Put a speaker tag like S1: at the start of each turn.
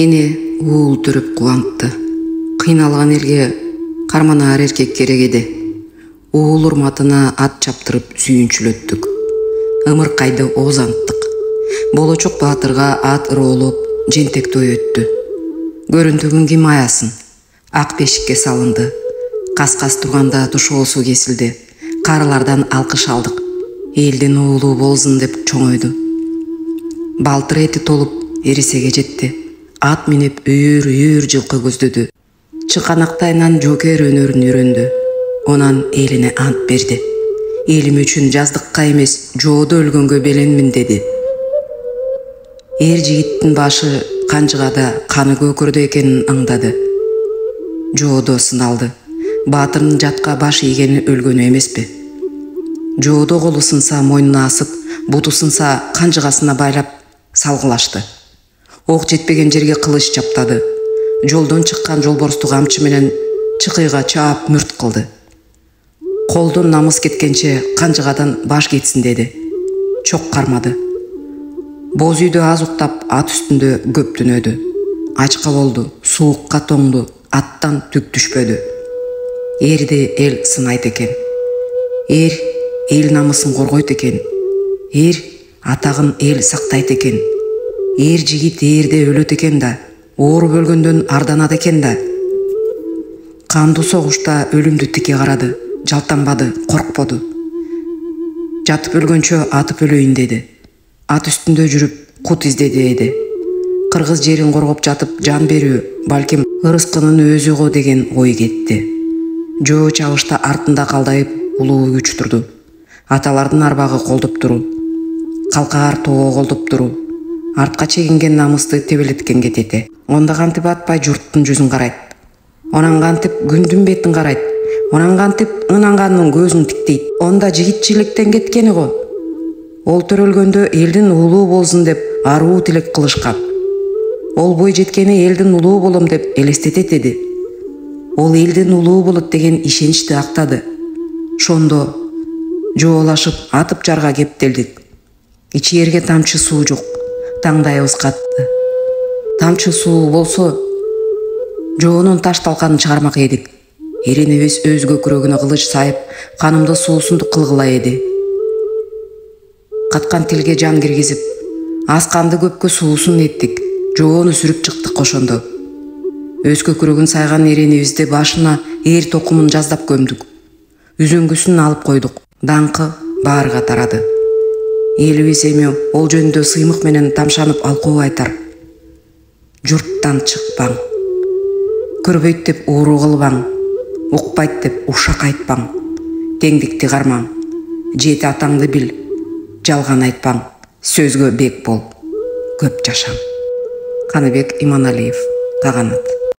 S1: Эне уул төрүп кубантты. Кыйналган элге карманаар эркек керек эди. Уул урматына ат чаптырып сүйүнчүлөттүк. Ымыркайды оозанттык. Болочок баатырга ат ыроолоп жентек той өттү. Көрүндүгүн ким аясын? Ак бешикке салынды. Кас-кас турганда тушоосу кесилди. Карылардан алкыш алдык. Элдин уулу болсун деп чоңойду. Балтыр эти толуп эрисеге жетти. Ат минеп үйүр жылкы көздөдү. Чыканактайынан жокер өнөрүн үйрөндү. Онан элине ант берди. Элим үчүн жаздыкка эмес, жоодо өлгөнгө беленмин деди. Эр жигиттин башы канжыгада каны көкөрдө экенин аңдады. Жоодо сыналды. Баатырдын жатка баш ийгени өлгөнү эмеспи? Жоодо колу сынса мойнуна асып, буту сынса канжыгасына байлап салгылашты. Ок жетпеген жерге кылыч чаптады. Жолдон чыккан жолборсту камчы менен чыкыйга чаап мүрт кылды. Колдон намыс кеткенче канжыгадан баш кетсин деди. Чок кармады. Боз үйдө аз уктап ат үстүндө көп түнөдү. Ачка болду, суукка тоңду, аттан түк түшпөдү. Эрди эл сынайт экен. Эр эл намысын коргойт экен. Эр атагын эл сактайт экен. Эр жигит эрде өлөт экен да, ооруп өлгөндөн арданат экен да. Кандуу согушта өлүмдү тике карады, жалтанбады, коркподу. Жатып өлгөнчө атып өлөйүн деди. Ат үстүндө жүрүп кут издеди эди. Кыргыз жерин коргоп жатып жан берүү, балким ырыскынын өзү го деген ой кетти. Жөө чабышта артында калдайып улуу күч турду. Аталардын арбагы колдоп туру, калкаар тоо колдоп туру. Артка чегинген намысты тебелеткен кетети. Онда кантип атпай журттун жүзүн карайт. Онан кантип күндүн бетин карайт. Онан кантип ынанганын көзүн тиктейт. Онда жигитчиликтен кеткени го. Ол төрөлгөндө элдин уулуу болсун деп аруу тилек кылышкан. Ол бой жеткени элдин улуу болом деп элестетет эди. Ол элдин улуу болот деген ишеничти актады. Шондо жоолашып атып жарга кептелдик. Ичээрге тамчы суу жок. Таңдайыбыз катты. Тамчы суу болсо, жоонун таш талканын чыгармак эдик. Эренебиз өз көкүрөгүнө кылыч сайып, канымды суусунду кылгыла эди. Каткан тилге жан киргизип, асканды көпкө суусун эттик. Жоону сүрүп чыктык ошондо. Өз көкүрөгүн сайган эренебизди башына эр токумун жаздап көмдүк. Үзөңгүсүн алып койдук. Даңкы баарга тарады. Элибиз эми ол жөнүндө сыймык менен тамшанып алкоо айтар. Журттан чыкпаң. Көрбөйт деп ууру кылбаң. Укпайт деп ушак айтпаң. Теңдикти кармаң. Жети атаңды бил. Жалган айтпаң. Сөзгө бек бол. Көп жашаң. Каныбек Иманалиев, Каганат.